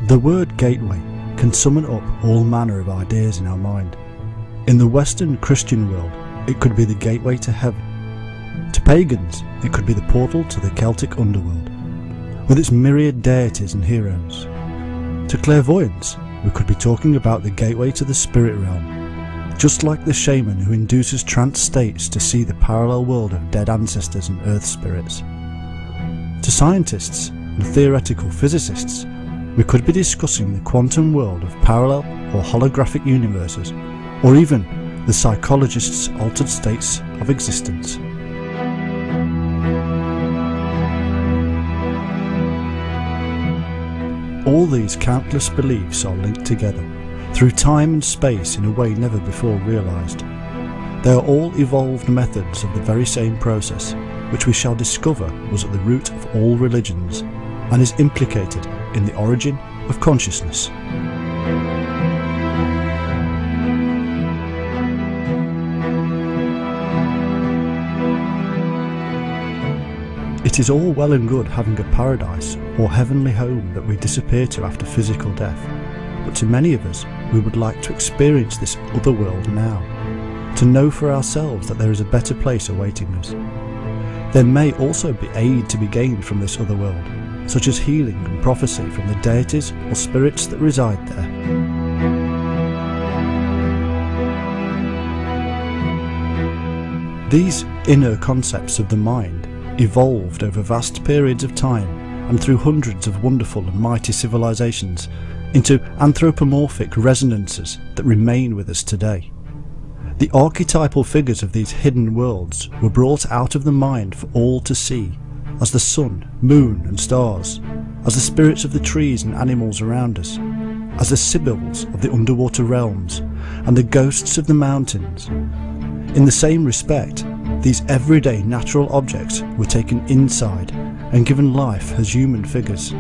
The word gateway can summon up all manner of ideas in our mind. In the Western Christian world, it could be the gateway to heaven. To pagans, it could be the portal to the Celtic underworld, with its myriad deities and heroes. To clairvoyants, we could be talking about the gateway to the spirit realm, just like the shaman who induces trance states to see the parallel world of dead ancestors and earth spirits. To scientists and theoretical physicists, we could be discussing the quantum world of parallel or holographic universes, or even the psychologist's altered states of existence. All these countless beliefs are linked together, through time and space in a way never before realised. They are all evolved methods of the very same process, which we shall discover was at the root of all religions, and is implicated in the origin of consciousness. It is all well and good having a paradise or heavenly home that we disappear to after physical death, but to many of us we would like to experience this other world now, to know for ourselves that there is a better place awaiting us. There may also be aid to be gained from this other world, such as healing and prophecy from the deities or spirits that reside there. These inner concepts of the mind evolved over vast periods of time and through hundreds of wonderful and mighty civilizations into anthropomorphic resonances that remain with us today. The archetypal figures of these hidden worlds were brought out of the mind for all to see, as the sun, moon and stars, as the spirits of the trees and animals around us, as the sibyls of the underwater realms and the ghosts of the mountains. In the same respect, these everyday natural objects were taken inside and given life as human figures.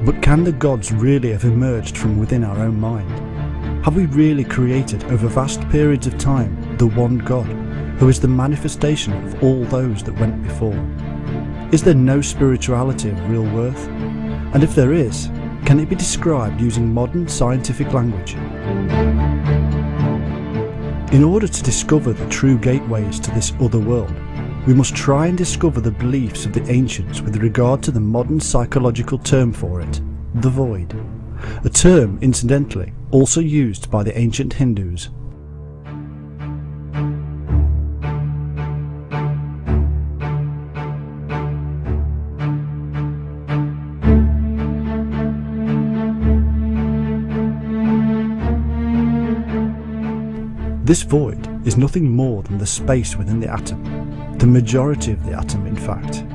But can the gods really have emerged from within our own mind? Have we really created over vast periods of time the one God, who is the manifestation of all those that went before? Is there no spirituality of real worth? And if there is, can it be described using modern scientific language? In order to discover the true gateways to this other world, we must try and discover the beliefs of the ancients with regard to the modern psychological term for it, the void, a term, incidentally, also used by the ancient Hindus. This void is nothing more than the space within the atom, the majority of the atom in fact.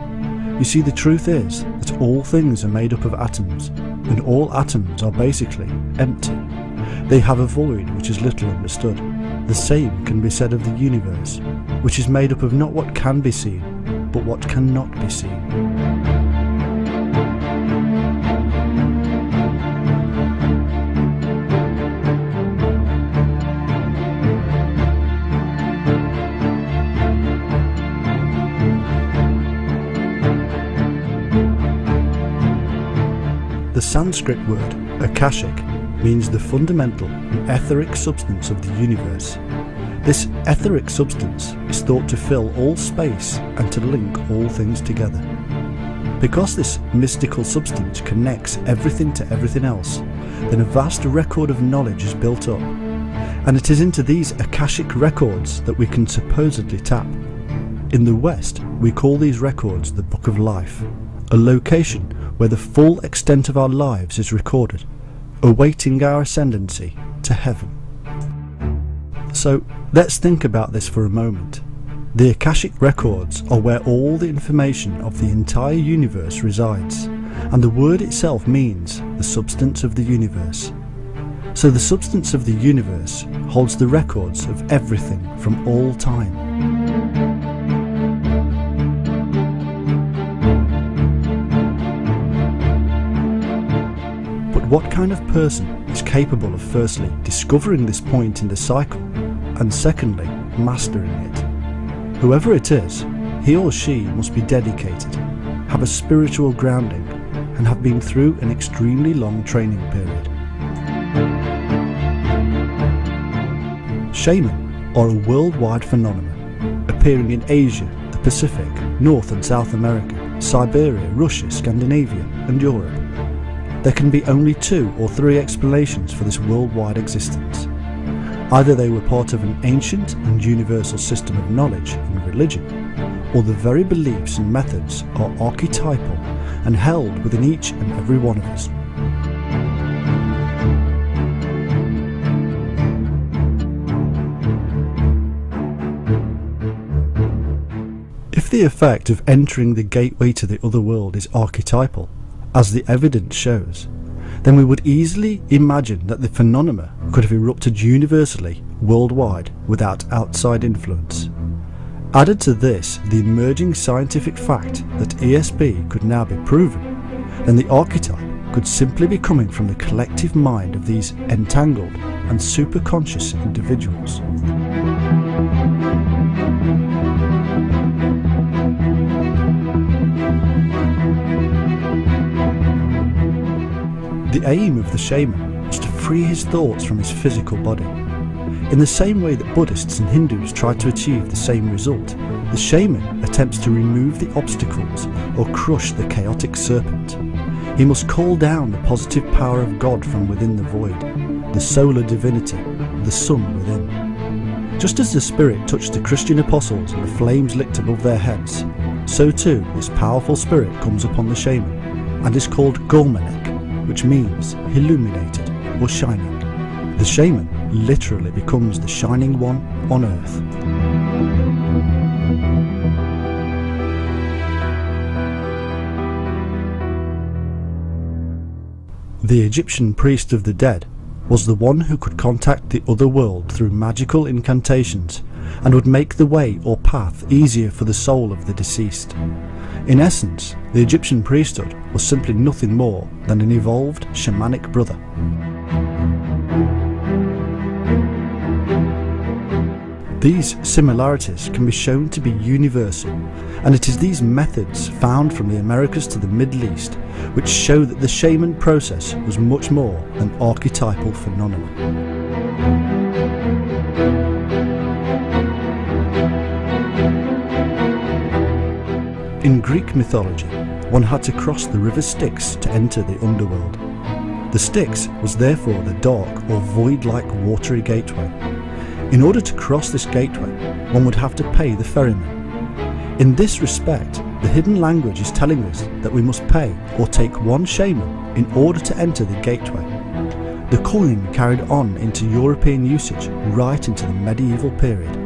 You see, the truth is that all things are made up of atoms, and all atoms are basically empty. They have a void which is little understood. The same can be said of the universe, which is made up of not what can be seen, but what cannot be seen. The Sanskrit word akashic means the fundamental and etheric substance of the universe. This etheric substance is thought to fill all space and to link all things together. Because this mystical substance connects everything to everything else, then a vast record of knowledge is built up, and it is into these akashic records that we can supposedly tap. In the West, we call these records the Book of Life, a location where the full extent of our lives is recorded, awaiting our ascendancy to heaven. So let's think about this for a moment. The Akashic records are where all the information of the entire universe resides, and the word itself means the substance of the universe. So the substance of the universe holds the records of everything from all time. But what kind of person is capable of firstly discovering this point in the cycle and secondly mastering it? Whoever it is, he or she must be dedicated, have a spiritual grounding, and have been through an extremely long training period. Shaman are a worldwide phenomenon, appearing in Asia, the Pacific, North and South America, Siberia, Russia, Scandinavia and Europe. There can be only 2 or 3 explanations for this worldwide existence. Either they were part of an ancient and universal system of knowledge and religion, or the very beliefs and methods are archetypal and held within each and every one of us. If the effect of entering the gateway to the other world is archetypal, as the evidence shows, then we would easily imagine that the phenomena could have erupted universally, worldwide, without outside influence. Added to this the emerging scientific fact that ESP could now be proven, then the archetype could simply be coming from the collective mind of these entangled and superconscious individuals. The aim of the shaman was to free his thoughts from his physical body. In the same way that Buddhists and Hindus try to achieve the same result, the shaman attempts to remove the obstacles or crush the chaotic serpent. He must call down the positive power of God from within the void, the solar divinity, the sun within. Just as the Spirit touched the Christian apostles and the flames licked above their heads, so too this powerful spirit comes upon the shaman and is called Gulmanek, which means illuminated or shining. The shaman literally becomes the shining one on earth. The Egyptian priest of the dead was the one who could contact the other world through magical incantations and would make the way or path easier for the soul of the deceased. In essence, the Egyptian priesthood was simply nothing more than an evolved shamanic brother. These similarities can be shown to be universal, and it is these methods found from the Americas to the Middle East which show that the shaman process was much more than archetypal phenomena. In Greek mythology, one had to cross the river Styx to enter the underworld. The Styx was therefore the dark or void-like watery gateway. In order to cross this gateway, one would have to pay the ferryman. In this respect, the hidden language is telling us that we must pay or take one shaman in order to enter the gateway. The coin carried on into European usage right into the medieval period.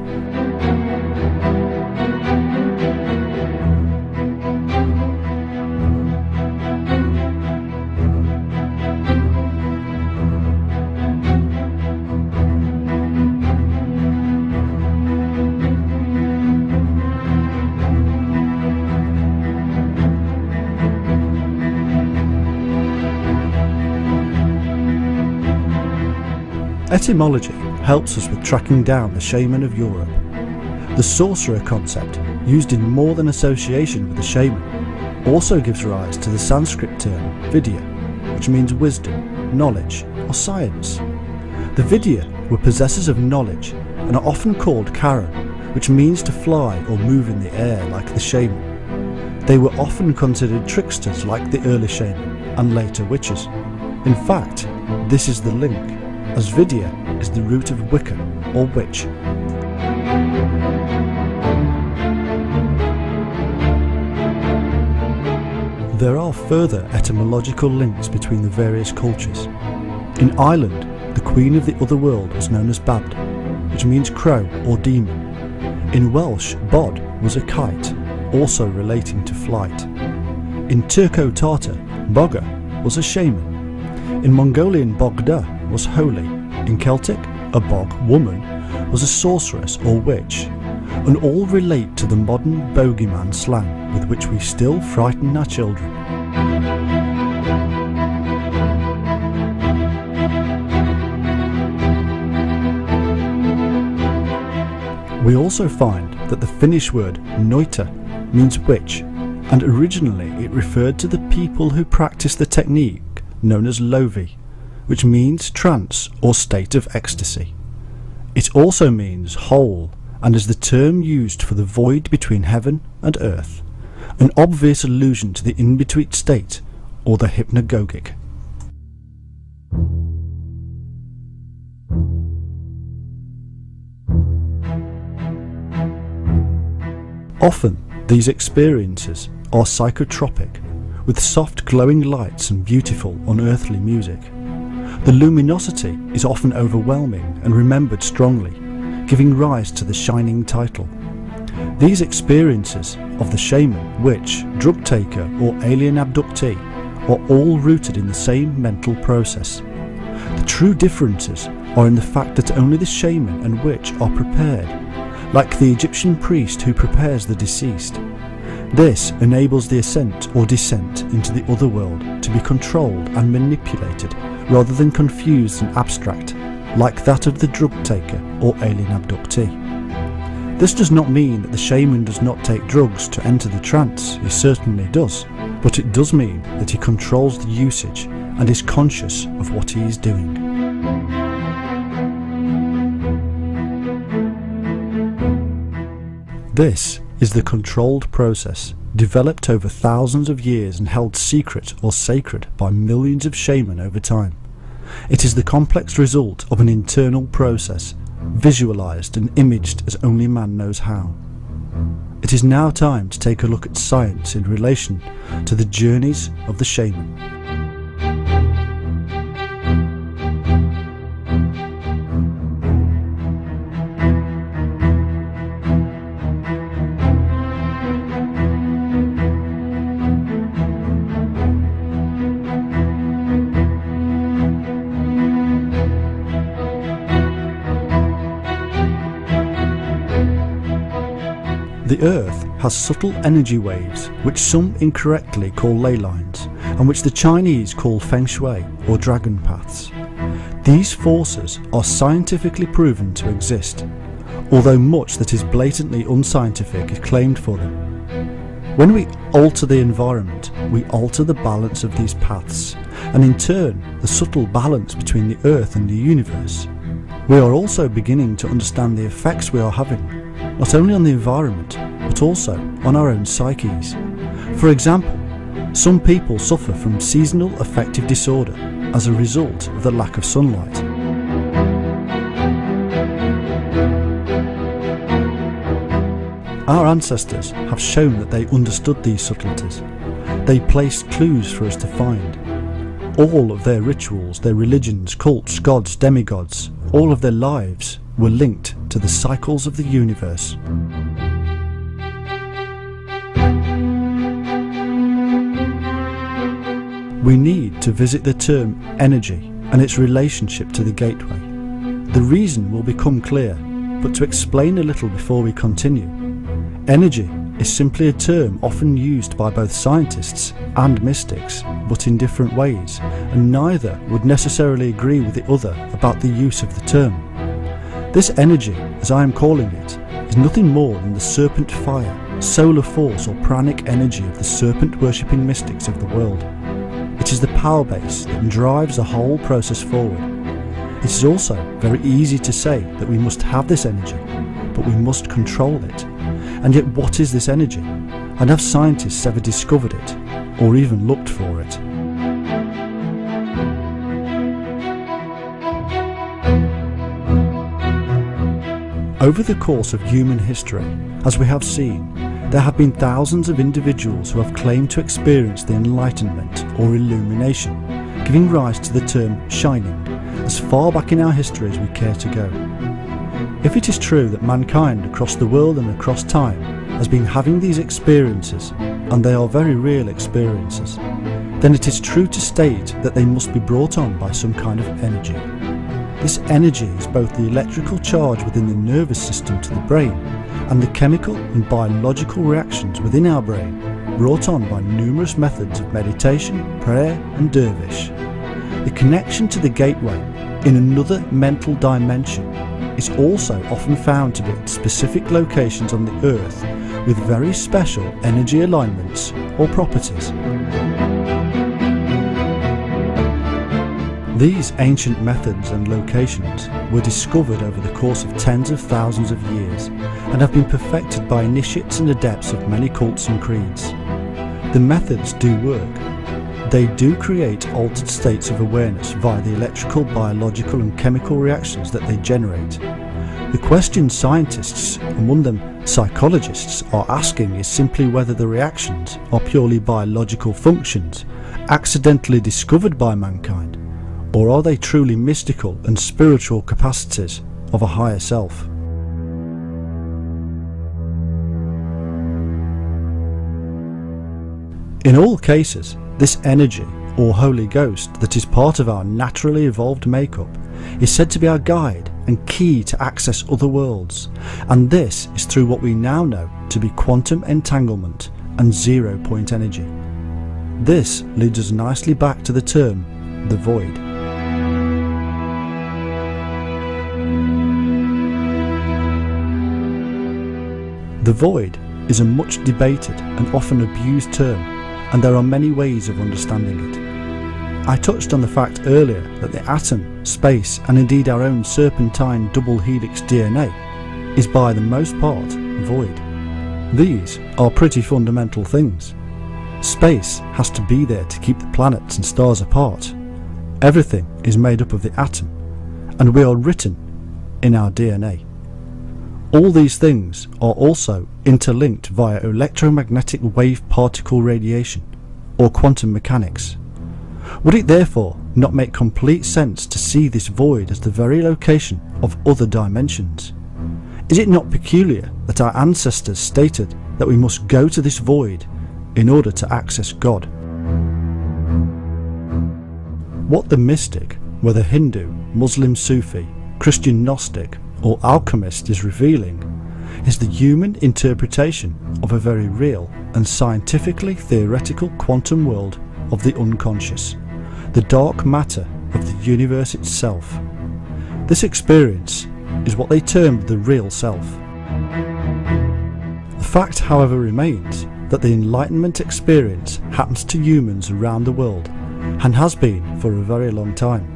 Etymology helps us with tracking down the shaman of Europe. The sorcerer concept, used in more than association with the shaman, also gives rise to the Sanskrit term Vidya, which means wisdom, knowledge, or science. The Vidya were possessors of knowledge and are often called Kara, which means to fly or move in the air like the shaman. They were often considered tricksters like the early shaman and later witches. In fact, this is the link, as Vidya is the root of Wicca or witch. There are further etymological links between the various cultures. In Ireland, the queen of the other world was known as Babd, which means crow or demon. In Welsh, Bod was a kite, also relating to flight. In Turco-Tatar, Boga was a shaman. In Mongolian, Bogda was holy. In Celtic, a bog woman was a sorceress or witch, and all relate to the modern bogeyman slang with which we still frighten our children. We also find that the Finnish word noita means witch, and originally it referred to the people who practice the technique known as lovi, which means trance or state of ecstasy. It also means hole, and is the term used for the void between heaven and earth, an obvious allusion to the in-between state or the hypnagogic. Often these experiences are psychotropic, with soft glowing lights and beautiful unearthly music. The luminosity is often overwhelming and remembered strongly, giving rise to the shining title. These experiences of the shaman, witch, drug taker or alien abductee are all rooted in the same mental process. The true differences are in the fact that only the shaman and witch are prepared, like the Egyptian priest who prepares the deceased. This enables the ascent or descent into the other world to be controlled and manipulated rather than confused and abstract, like that of the drug taker or alien abductee. This does not mean that the shaman does not take drugs to enter the trance, he certainly does, but it does mean that he controls the usage and is conscious of what he is doing. This is the controlled process, developed over thousands of years and held secret or sacred by millions of shaman over time. It is the complex result of an internal process, visualized and imaged as only man knows how. It is now time to take a look at science in relation to the journeys of the shaman. The Earth has subtle energy waves which some incorrectly call ley lines, and which the Chinese call feng shui or dragon paths. These forces are scientifically proven to exist, although much that is blatantly unscientific is claimed for them. When we alter the environment, we alter the balance of these paths, and in turn the subtle balance between the Earth and the universe. We are also beginning to understand the effects we are having, not only on the environment, but also on our own psyches. For example, some people suffer from seasonal affective disorder as a result of the lack of sunlight. Our ancestors have shown that they understood these subtleties. They placed clues for us to find. All of their rituals, their religions, cults, gods, demigods, all of their lives were linked to the cycles of the universe. We need to visit the term energy and its relationship to the gateway. The reason will become clear, but to explain a little before we continue, energy is simply a term often used by both scientists and mystics, but in different ways, and neither would necessarily agree with the other about the use of the term. This energy, as I am calling it, is nothing more than the serpent fire, solar force or pranic energy of the serpent-worshipping mystics of the world. It is the power base that drives the whole process forward. It is also very easy to say that we must have this energy, but we must control it. And yet what is this energy? And have scientists ever discovered it, or even looked for it? Over the course of human history, as we have seen, there have been thousands of individuals who have claimed to experience the enlightenment or illumination, giving rise to the term shining, as far back in our history as we care to go. If it is true that mankind across the world and across time has been having these experiences, and they are very real experiences, then it is true to state that they must be brought on by some kind of energy. This energy is both the electrical charge within the nervous system to the brain and the chemical and biological reactions within our brain, brought on by numerous methods of meditation, prayer and dervish. The connection to the gateway in another mental dimension is also often found to be at specific locations on the earth with very special energy alignments or properties. These ancient methods and locations were discovered over the course of tens of thousands of years and have been perfected by initiates and adepts of many cults and creeds. The methods do work. They do create altered states of awareness via the electrical, biological and chemical reactions that they generate. The question scientists, among them psychologists, are asking is simply whether the reactions are purely biological functions accidentally discovered by mankind, or are they truly mystical and spiritual capacities of a higher self? In all cases, this energy, or Holy Ghost, that is part of our naturally evolved makeup, is said to be our guide and key to access other worlds, and this is through what we now know to be quantum entanglement and zero-point energy. This leads us nicely back to the term, the void. The void is a much debated and often abused term, and there are many ways of understanding it. I touched on the fact earlier that the atom, space and indeed our own serpentine double helix DNA is by the most part void. These are pretty fundamental things. Space has to be there to keep the planets and stars apart. Everything is made up of the atom, and we are written in our DNA. All these things are also interlinked via electromagnetic wave particle radiation, or quantum mechanics. Would it therefore not make complete sense to see this void as the very location of other dimensions? Is it not peculiar that our ancestors stated that we must go to this void in order to access God? What the mystic, whether Hindu, Muslim Sufi, Christian Gnostic or alchemist, is revealing is the human interpretation of a very real and scientifically theoretical quantum world of the unconscious, the dark matter of the universe itself. This experience is what they termed the real self. The fact, however, remains that the Enlightenment experience happens to humans around the world and has been for a very long time.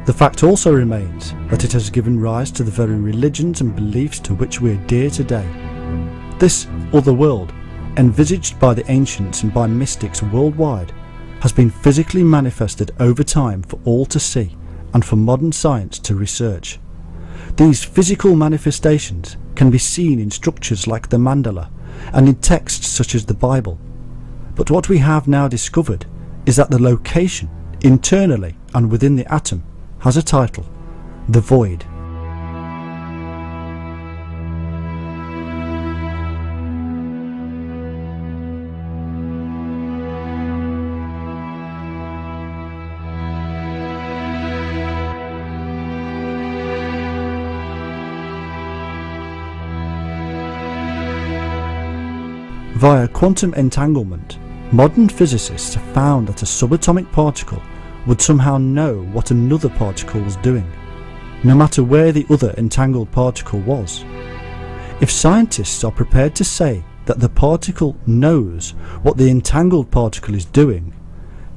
The fact also remains that it has given rise to the very religions and beliefs to which we adhere today. This other world, envisaged by the ancients and by mystics worldwide, has been physically manifested over time for all to see and for modern science to research. These physical manifestations can be seen in structures like the mandala and in texts such as the Bible. But what we have now discovered is that the location, internally and within the atom, has a title, the void. Via quantum entanglement, modern physicists have found that a subatomic particle would somehow know what another particle was doing, no matter where the other entangled particle was. If scientists are prepared to say that the particle knows what the entangled particle is doing,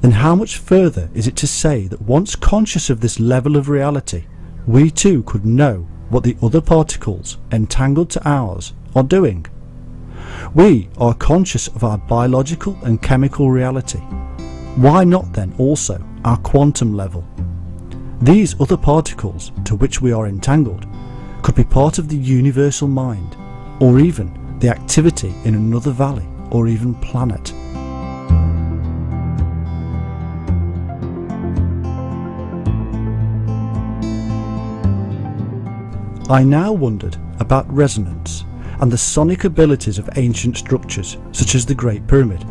then how much further is it to say that once conscious of this level of reality, we too could know what the other particles entangled to ours are doing? We are conscious of our biological and chemical reality. Why not then also our quantum level? These other particles to which we are entangled could be part of the universal mind, or even the activity in another valley or even planet. I now wondered about resonance and the sonic abilities of ancient structures such as the Great Pyramid,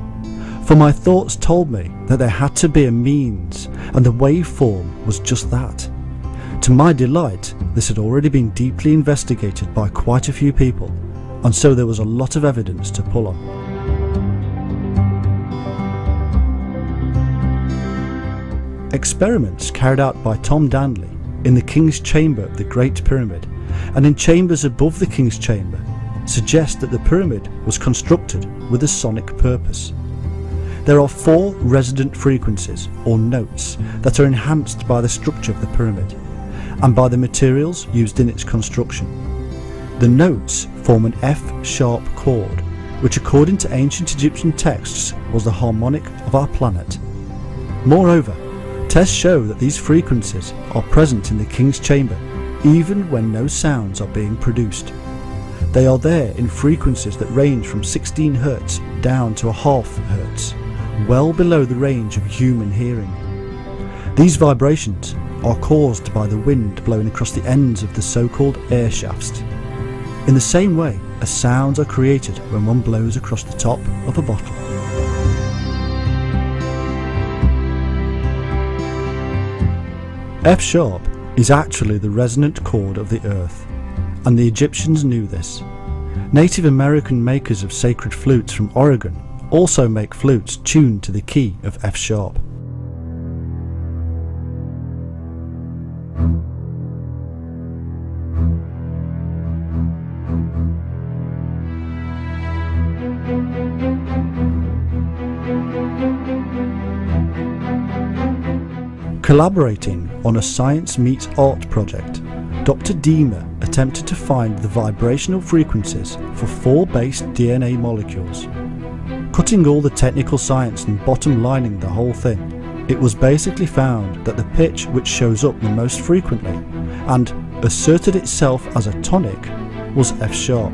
for my thoughts told me that there had to be a means, and the waveform was just that. To my delight, this had already been deeply investigated by quite a few people, and so there was a lot of evidence to pull on. Experiments carried out by Tom Danley in the King's Chamber of the Great Pyramid and in chambers above the King's Chamber suggest that the pyramid was constructed with a sonic purpose. There are 4 resident frequencies, or notes, that are enhanced by the structure of the pyramid and by the materials used in its construction. The notes form an F-sharp chord, which according to ancient Egyptian texts was the harmonic of our planet. Moreover, tests show that these frequencies are present in the King's Chamber even when no sounds are being produced. They are there in frequencies that range from 16 Hz down to a half Hz, well below the range of human hearing. These vibrations are caused by the wind blowing across the ends of the so-called air shafts, in the same way as sounds are created when one blows across the top of a bottle. F-sharp is actually the resonant chord of the earth, and the Egyptians knew this. Native American makers of sacred flutes from Oregon also make flutes tuned to the key of F-sharp. Collaborating on a Science Meets Art project, Dr. Deamer attempted to find the vibrational frequencies for 4 base DNA molecules. Cutting all the technical science and bottom lining the whole thing, it was basically found that the pitch which shows up the most frequently and asserted itself as a tonic was F-sharp.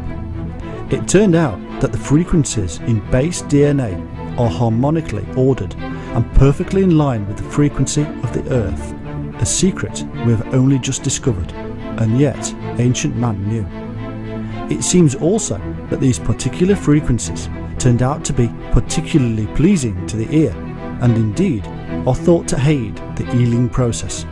It turned out that the frequencies in base DNA are harmonically ordered and perfectly in line with the frequency of the Earth, a secret we have only just discovered, and yet ancient man knew. It seems also that these particular frequencies turned out to be particularly pleasing to the ear, and indeed are thought to aid the healing process.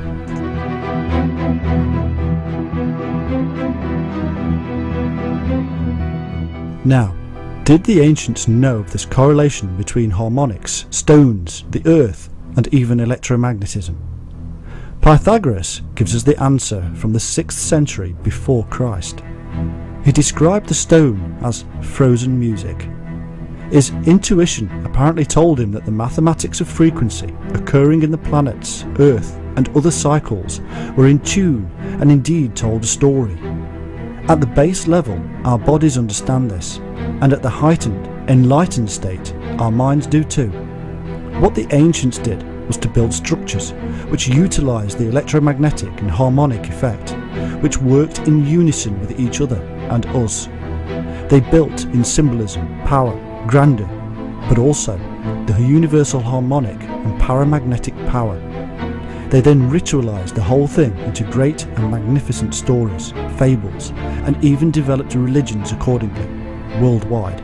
Now, did the ancients know of this correlation between harmonics, stones, the earth, and even electromagnetism? Pythagoras gives us the answer from the 6th century before Christ. He described the stone as frozen music. His intuition apparently told him that the mathematics of frequency occurring in the planets, Earth, and other cycles were in tune and indeed told a story. At the base level, our bodies understand this, and at the heightened, enlightened state, our minds do too. What the ancients did was to build structures which utilised the electromagnetic and harmonic effect, which worked in unison with each other and us. They built in symbolism, power, grandeur, but also the universal harmonic and paramagnetic power. They then ritualised the whole thing into great and magnificent stories, fables, and even developed religions accordingly, worldwide.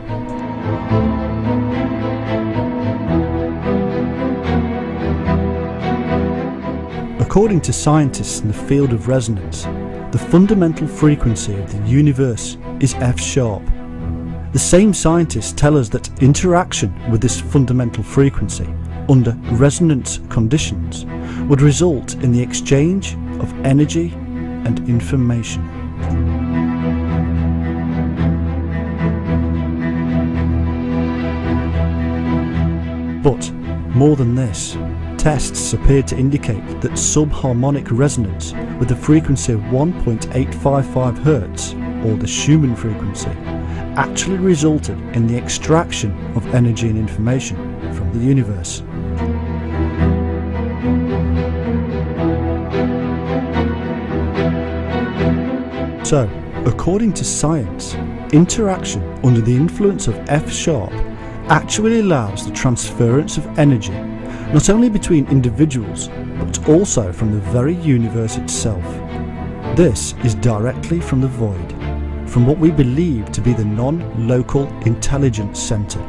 According to scientists in the field of resonance, the fundamental frequency of the universe is F-sharp. The same scientists tell us that interaction with this fundamental frequency under resonance conditions would result in the exchange of energy and information. But more than this, tests appeared to indicate that subharmonic resonance with a frequency of 1.855 Hz, or the Schumann frequency, actually resulted in the extraction of energy and information from the universe. So, according to science, interaction under the influence of F-sharp actually allows the transference of energy not only between individuals but also from the very universe itself. This is directly from the void, from what we believe to be the non-local intelligence centre.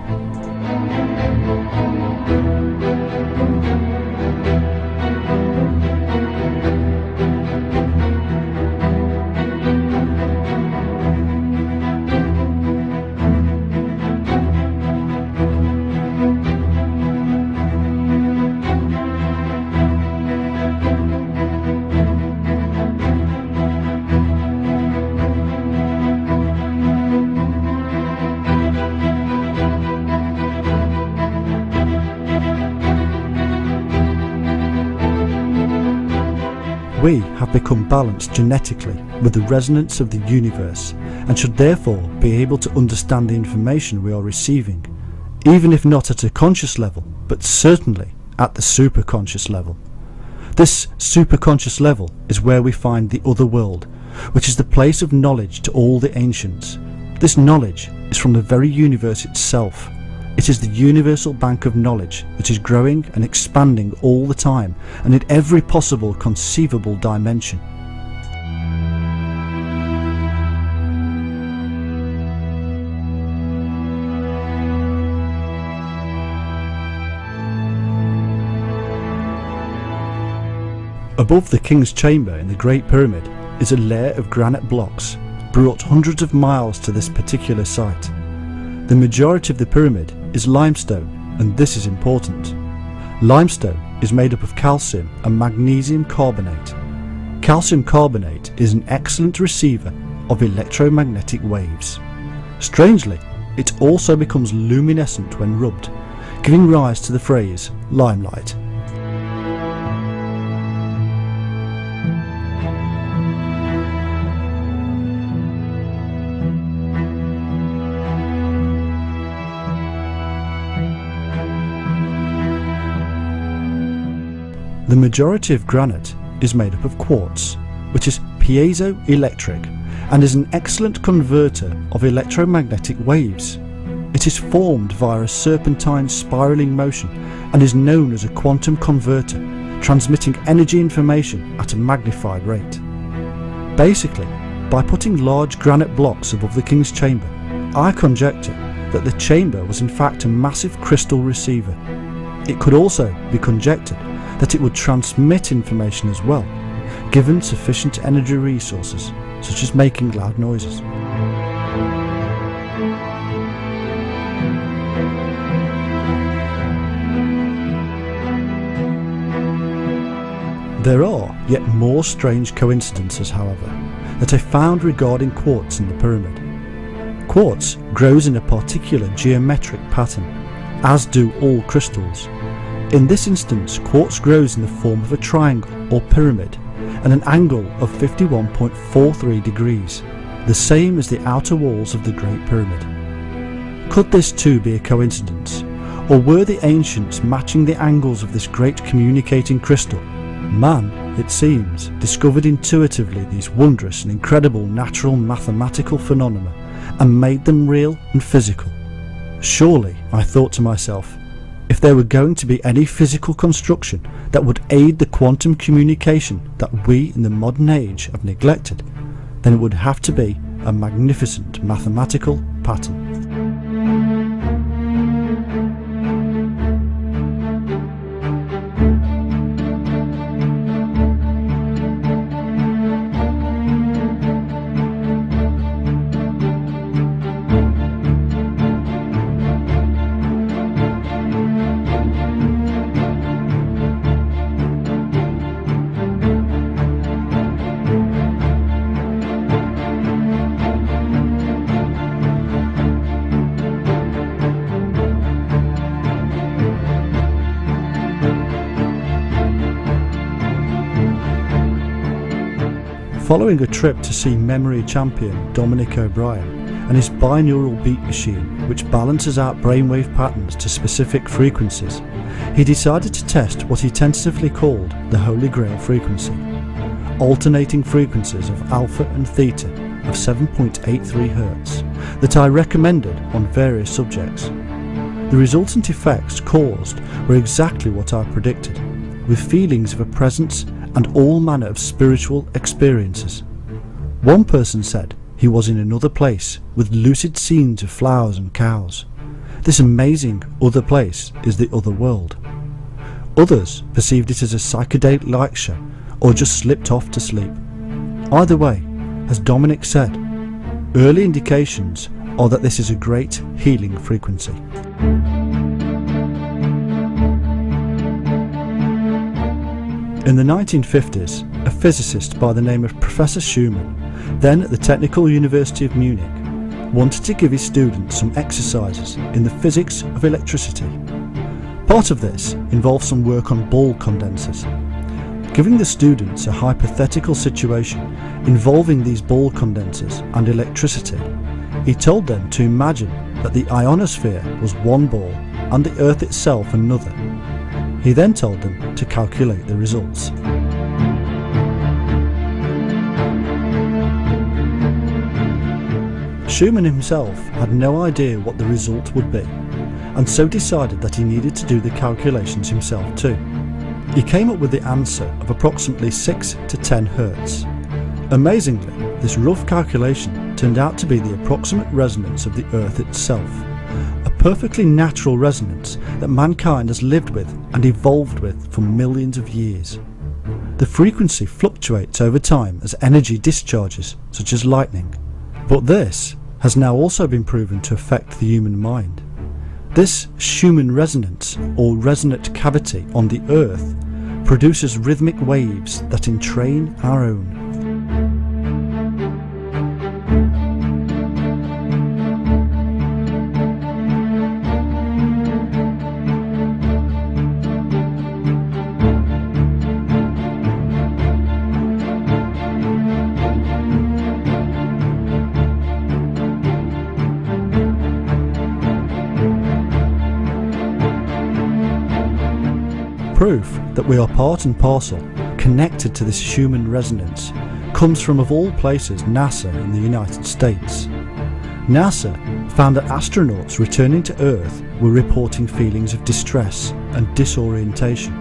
We have become balanced genetically with the resonance of the universe and should therefore be able to understand the information we are receiving, even if not at a conscious level, but certainly at the superconscious level. This superconscious level is where we find the other world, which is the place of knowledge to all the ancients. This knowledge is from the very universe itself. It is the universal bank of knowledge that is growing and expanding all the time and in every possible conceivable dimension. Above the King's Chamber in the Great Pyramid is a layer of granite blocks brought hundreds of miles to this particular site. The majority of the pyramid is limestone, and this is important. Limestone is made up of calcium and magnesium carbonate. Calcium carbonate is an excellent receiver of electromagnetic waves. Strangely, it also becomes luminescent when rubbed, giving rise to the phrase limelight. The majority of granite is made up of quartz, which is piezoelectric and is an excellent converter of electromagnetic waves. It is formed via a serpentine spiraling motion and is known as a quantum converter, transmitting energy information at a magnified rate. Basically, by putting large granite blocks above the King's Chamber, I conjecture that the chamber was in fact a massive crystal receiver. It could also be conjectured that it would transmit information as well, given sufficient energy resources, such as making loud noises. There are yet more strange coincidences, however, that I found regarding quartz in the pyramid. Quartz grows in a particular geometric pattern, as do all crystals. In this instance, quartz grows in the form of a triangle or pyramid at an angle of 51.43 degrees, the same as the outer walls of the Great Pyramid. Could this too be a coincidence, or were the ancients matching the angles of this great communicating crystal? Man, it seems, discovered intuitively these wondrous and incredible natural mathematical phenomena and made them real and physical. Surely, I thought to myself, if there were going to be any physical construction that would aid the quantum communication that we in the modern age have neglected, then it would have to be a magnificent mathematical pattern. Following a trip to see memory champion Dominic O'Brien and his binaural beat machine, which balances out brainwave patterns to specific frequencies, he decided to test what he tentatively called the Holy Grail frequency, alternating frequencies of alpha and theta of 7.83 Hz that I recommended on various subjects. The resultant effects caused were exactly what I predicted, with feelings of a presence and all manner of spiritual experiences. One person said he was in another place with lucid scenes of flowers and cows. This amazing other place is the other world. Others perceived it as a psychedelic light show or just slipped off to sleep. Either way, as Dominic said, early indications are that this is a great healing frequency. In the 1950s, a physicist by the name of Professor Schumann, then at the Technical University of Munich, wanted to give his students some exercises in the physics of electricity. Part of this involved some work on Ball condensers. Giving the students a hypothetical situation involving these Ball condensers and electricity, he told them to imagine that the ionosphere was one ball and the Earth itself another. He then told them to calculate the results. Schumann himself had no idea what the result would be, and so decided that he needed to do the calculations himself too. He came up with the answer of approximately 6 to 10 Hertz. Amazingly, this rough calculation turned out to be the approximate resonance of the Earth itself, a perfectly natural resonance that mankind has lived with and evolved with for millions of years. The frequency fluctuates over time as energy discharges, such as lightning. But this has now also been proven to affect the human mind. This Schumann resonance, or resonant cavity on the Earth, produces rhythmic waves that entrain our own. Proof that we are part and parcel connected to this Schumann resonance comes from, of all places, NASA in the United States. NASA found that astronauts returning to Earth were reporting feelings of distress and disorientation.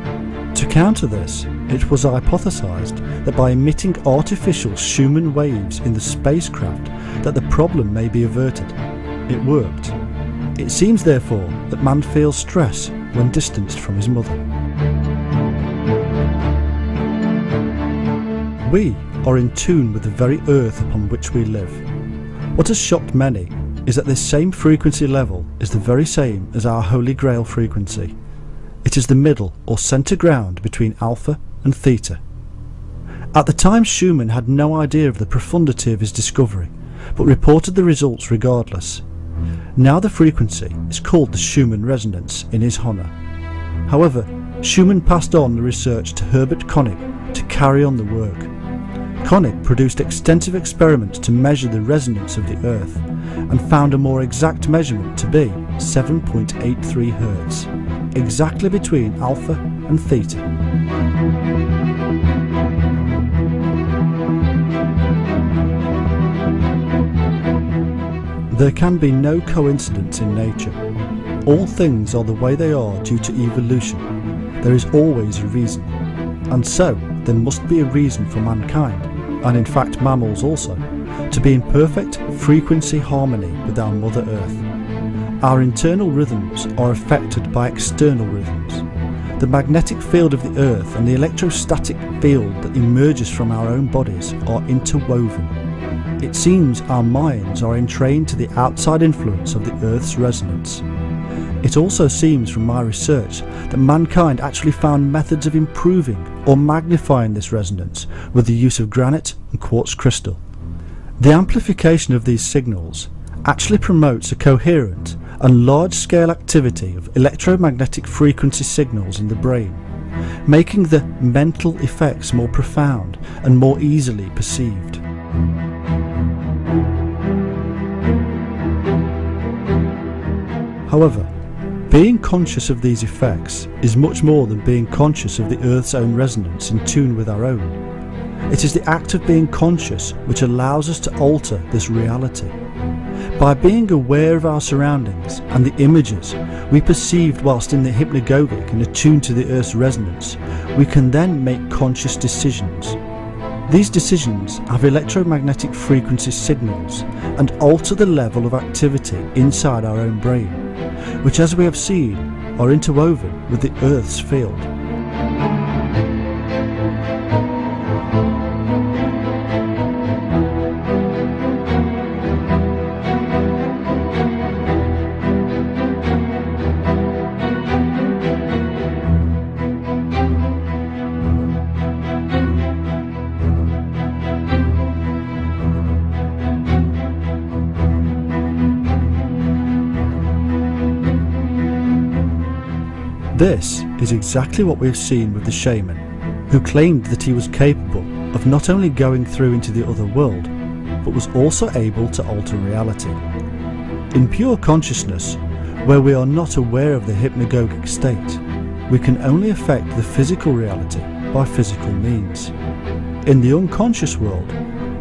To counter this, it was hypothesized that by emitting artificial Schumann waves in the spacecraft that the problem may be averted. It worked. It seems therefore that man feels stress when distanced from his mother. We are in tune with the very earth upon which we live. What has shocked many is that this same frequency level is the very same as our Holy Grail frequency. It is the middle or centre ground between alpha and theta. At the time, Schumann had no idea of the profundity of his discovery, but reported the results regardless. Now the frequency is called the Schumann resonance in his honour. However, Schumann passed on the research to Herbert Koenig to carry on the work. Koenig produced extensive experiments to measure the resonance of the Earth and found a more exact measurement to be 7.83 Hz, exactly between alpha and theta. There can be no coincidence in nature. All things are the way they are due to evolution. There is always a reason. And so, there must be a reason for mankind, and in fact mammals also, to be in perfect frequency harmony with our Mother Earth. Our internal rhythms are affected by external rhythms. The magnetic field of the Earth and the electrostatic field that emerges from our own bodies are interwoven. It seems our minds are entrained to the outside influence of the Earth's resonance. It also seems from my research that mankind actually found methods of improving or magnifying this resonance with the use of granite and quartz crystal. The amplification of these signals actually promotes a coherent and large-scale activity of electromagnetic frequency signals in the brain, making the mental effects more profound and more easily perceived. However, being conscious of these effects is much more than being conscious of the Earth's own resonance in tune with our own. It is the act of being conscious which allows us to alter this reality. By being aware of our surroundings and the images we perceived whilst in the hypnagogic and attuned to the Earth's resonance, we can then make conscious decisions. These decisions have electromagnetic frequency signals and alter the level of activity inside our own brain, which, as we have seen, are interwoven with the Earth's field. This is exactly what we've seen with the shaman, who claimed that he was capable of not only going through into the other world, but was also able to alter reality. In pure consciousness, where we are not aware of the hypnagogic state, we can only affect the physical reality by physical means. In the unconscious world,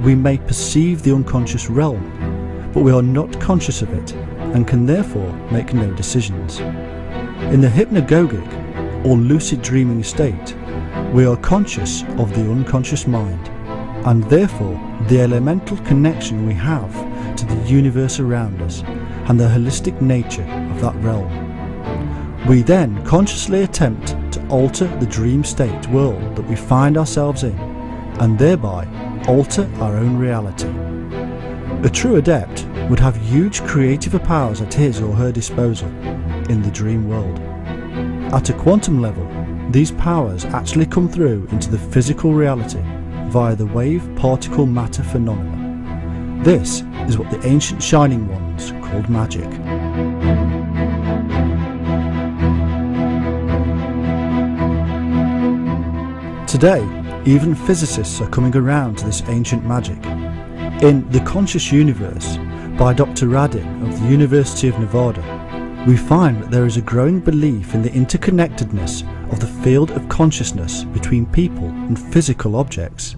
we may perceive the unconscious realm, but we are not conscious of it and can therefore make no decisions. In the hypnagogic or lucid dreaming state, we are conscious of the unconscious mind, and therefore the elemental connection we have to the universe around us and the holistic nature of that realm. We then consciously attempt to alter the dream state world that we find ourselves in, and thereby alter our own reality. A true adept would have huge creative powers at his or her disposal in the dream world. At a quantum level, these powers actually come through into the physical reality via the wave-particle matter phenomena. This is what the ancient Shining Ones called magic. Today, even physicists are coming around to this ancient magic. In The Conscious Universe by Dr. Radin of the University of Nevada, we find that there is a growing belief in the interconnectedness of the field of consciousness between people and physical objects.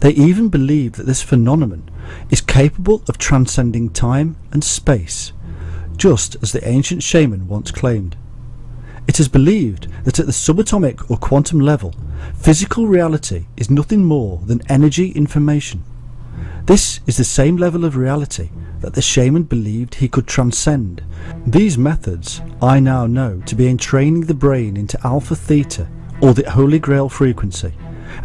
They even believe that this phenomenon is capable of transcending time and space, just as the ancient shaman once claimed. It is believed that at the subatomic or quantum level, physical reality is nothing more than energy information. This is the same level of reality that the shaman believed he could transcend. These methods I now know to be entraining the brain into alpha theta, or the Holy Grail frequency,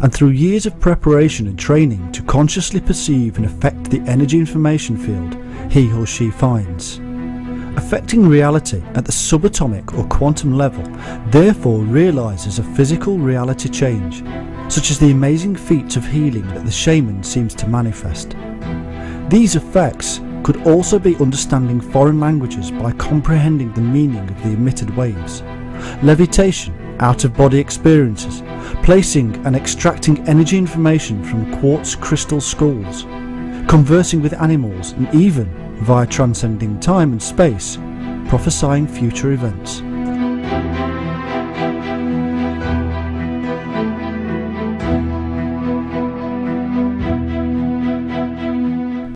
and through years of preparation and training to consciously perceive and affect the energy information field he or she finds. Affecting reality at the subatomic or quantum level therefore realises a physical reality change, such as the amazing feats of healing that the shaman seems to manifest. These effects could also be understanding foreign languages by comprehending the meaning of the emitted waves, levitation, out-of-body experiences, placing and extracting energy information from quartz crystal skulls, conversing with animals, and even, via transcending time and space, prophesying future events.